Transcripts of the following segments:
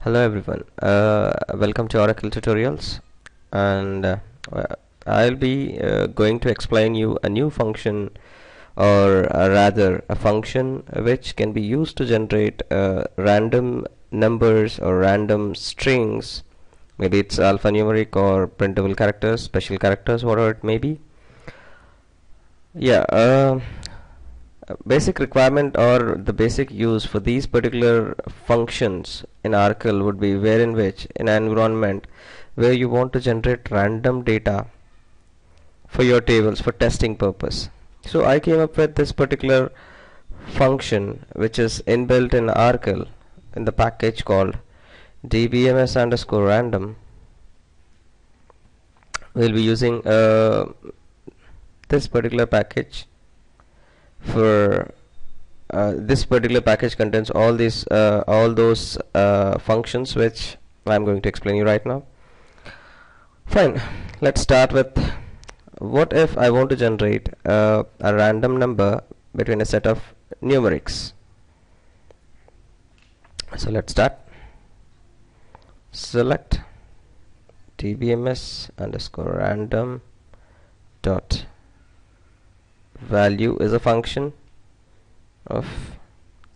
Hello everyone, welcome to Oracle tutorials, and I'll be going to explain you a new function, or rather a function which can be used to generate random numbers or random strings. Maybe it's alphanumeric or printable characters, special characters, whatever it may be. Basic requirement or the basic use for these particular functions in Oracle would be wherein which in an environment where you want to generate random data for your tables for testing purpose. So I came up with this particular function which is inbuilt in Oracle in the package called dbms underscore random. We'll be using this particular package for this particular package contains all those functions which I'm going to explain you right now. Fine, let's start with what if I want to generate a random number between a set of numerics. So let's start. Select dbms underscore random dot value is a function of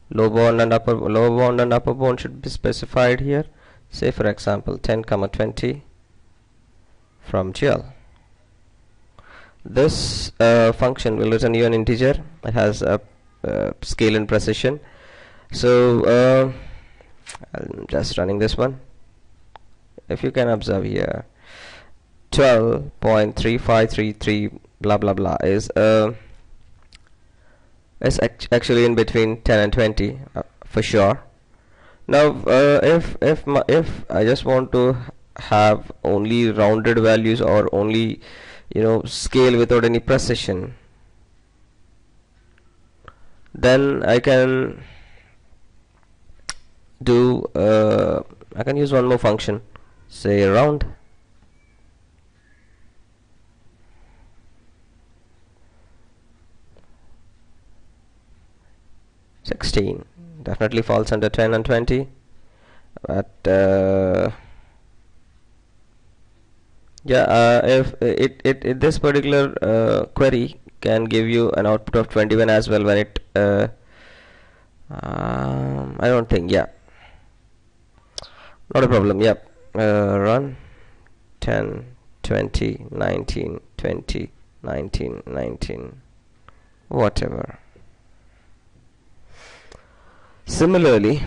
low bound and upper bound should be specified here. Say for example 10, 20 from GL. This function will return you an integer. It has a scale and precision. So I'm just running this one. If you can observe here, 12.3533 blah blah blah is actually in between 10 and 20 for sure. Now if I just want to have only rounded values or only scale without any precision, then I can do I can use one more function, say round. Definitely falls under 10 and 20, but if this particular query can give you an output of 21 as well when it I don't think, not a problem. Run 10, 20, 19, 20, 19, 19, whatever. Similarly,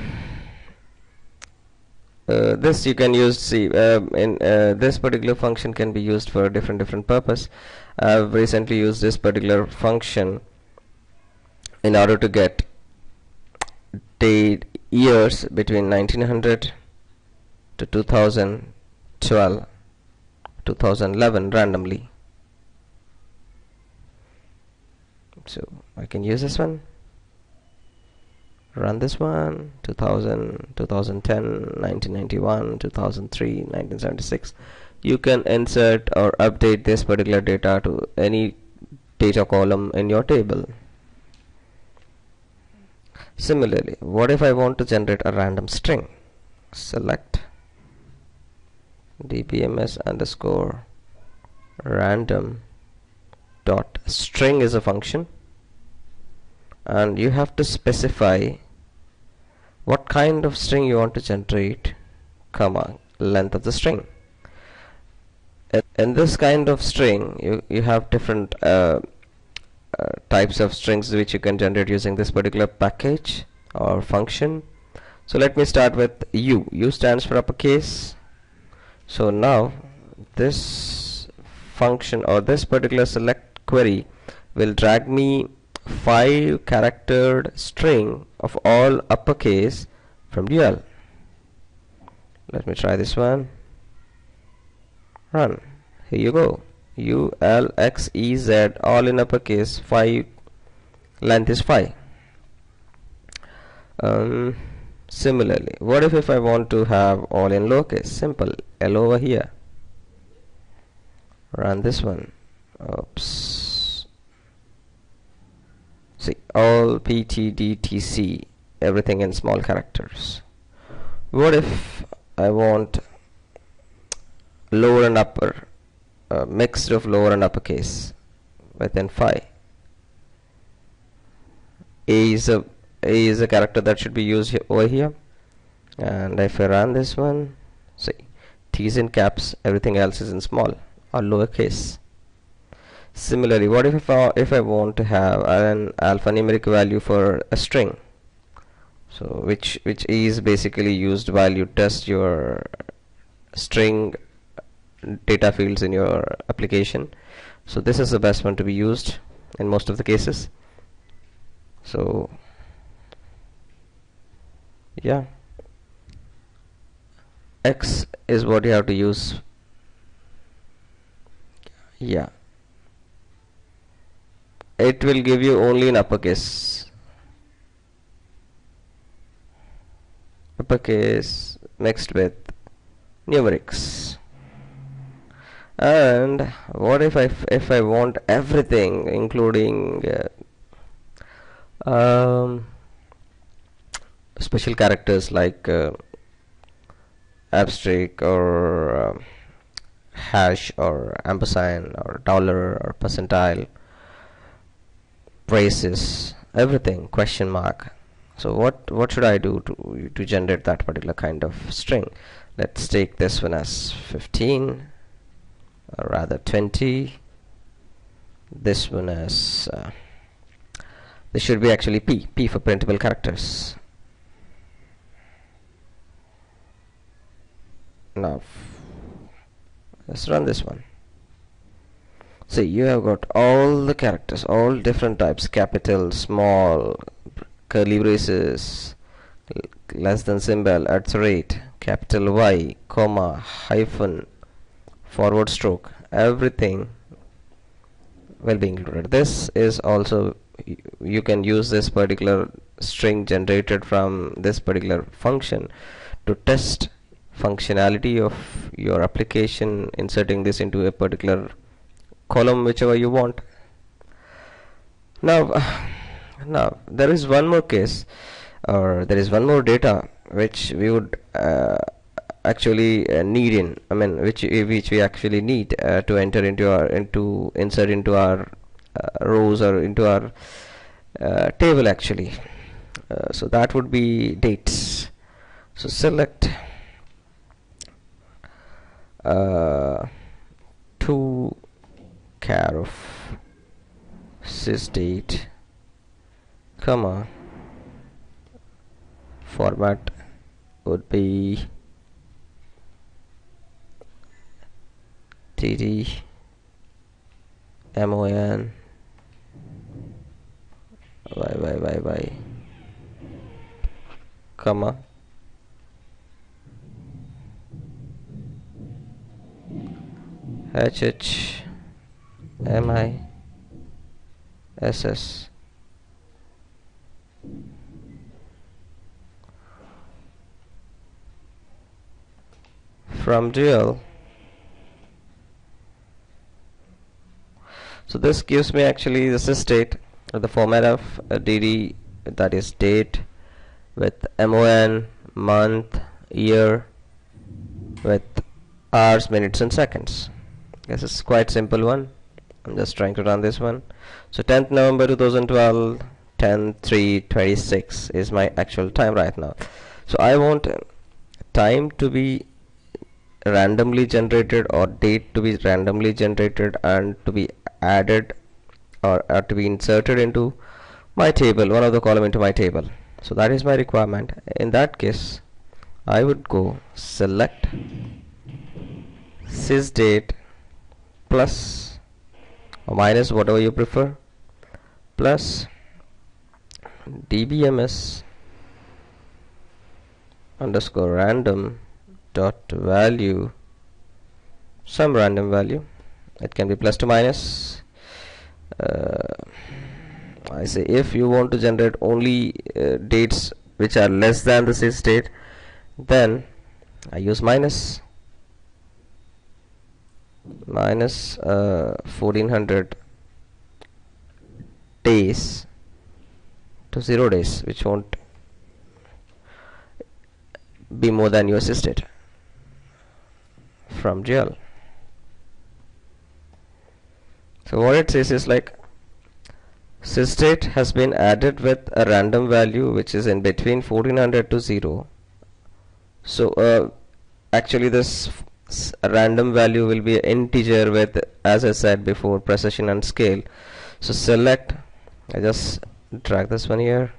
this you can use. This particular function can be used for a different purpose. I've recently used this particular function in order to get date years between 1900 to 2012, 2011 randomly. So I can use this one. Run this one. 2000, 2010, 1991, 2003, 1976. You can insert or update this particular data to any data column in your table. Similarly, what if I want to generate a random string? Select dbms underscore random dot string is a function, and you have to specify what kind of string you want to generate, comma, length of the string. In this kind of string, you have different types of strings which you can generate using this particular package or function. So let me start with U. U stands for uppercase. So now this function or this particular select query will drag me 5-character string of all uppercase from UL. Let me try this one. Run. Here you go. U L X E Z all in uppercase. 5 length is 5. Similarly, what if I want to have all in lowercase? Simple. L over here. Run this one. Oops. See, all P, T, D, T, C, everything in small characters. What if I want lower and upper, mixed of lower and uppercase within 5? A is a character that should be used over here, and if I run this one, see, T is in caps, everything else is in small or lowercase. Similarly, what if I want to have an alphanumeric value for a string, so which is basically used while you test your string data fields in your application. So this is the best one to be used in most of the cases. So yeah, X is what you have to use. Yeah, it will give you only in uppercase mixed with numerics. And what if I want everything including special characters like asterisk or hash or ampersand or dollar or percentile, braces, everything, question mark. So what should I do to generate that particular kind of string? Let's take this one as 15, or rather 20. This one as this should be actually P for printable characters. Now let's run this one. See, you have got all the characters, all different types: capital, small, curly braces, less than symbol, @ capital Y, comma, hyphen, forward stroke, everything will be included. This is also, you can use this particular string generated from this particular function to test functionality of your application, inserting this into a particular column, whichever you want. Now there is one more case, or there is one more data which we would actually need in, which we actually need to enter insert into our rows or into our table actually. So that would be dates. So select to char of sysdate, comma, format would be dd mon y, comma, hh mi ss. From dual, so this gives me actually the sysdate, the format of dd, that is date, with mon, month, year, with hours, minutes and seconds. This is quite simple one. I'm just trying to run this one. So 10th November 2012, 10/3/26 is my actual time right now. So I want time to be randomly generated or date to be randomly generated and to be added or to be inserted into my table, one of the column into my table. So that is my requirement. In that case, I would go select sysdate plus or minus, whatever you prefer, plus dbms underscore random dot value, some random value. It can be plus to minus. I say if you want to generate only dates which are less than the sysdate, then I use minus 1400 days to 0 days, which won't be more than your sysdate from GL. So what it says is like sysdate has been added with a random value which is in between 1400 to 0. So actually this random value will be an integer with, as I said before, precision and scale. So select, I just drag this one here,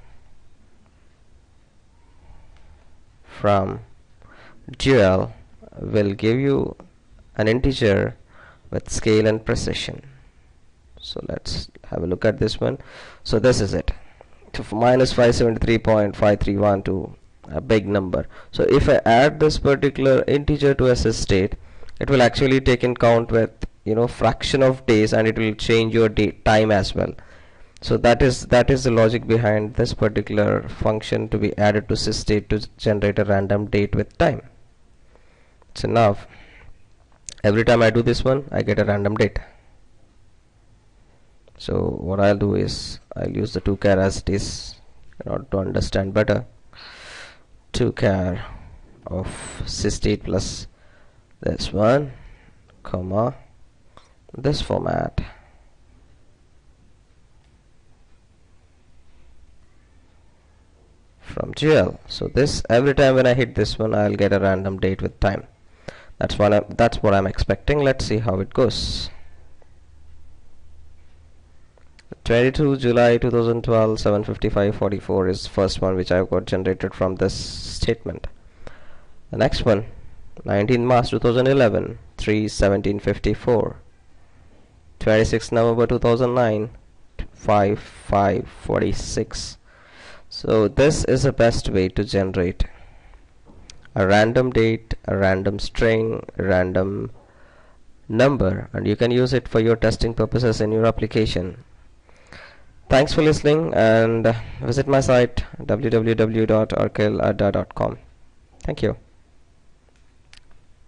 from GL will give you an integer with scale and precision. So let's have a look at this one. So this is it. So minus 573.531 to a big number. So if I add this particular integer to a sysdate, it will actually take in count with, you know, fraction of days, and it will change your date time as well. So that is the logic behind this particular function to be added to sysdate to generate a random date with time. So now every time I do this one, I get a random date. So what I'll do is I'll use the toChar as it is in order to understand better. toChar of sysdate plus this one, comma, this format, from GL. So this, every time when I hit this one, I'll get a random date with time. That's what I'm expecting. Let's see how it goes. 22 July 2012 7:55:44 is first one which I've got generated from this statement. The next one, 19 March 2011 3:17:54, 26 November 2009 5:5:46. So this is the best way to generate a random date, a random string, a random number, and you can use it for your testing purposes in your application. Thanks for listening, and visit my site www.Oracleadda.com. Thank you.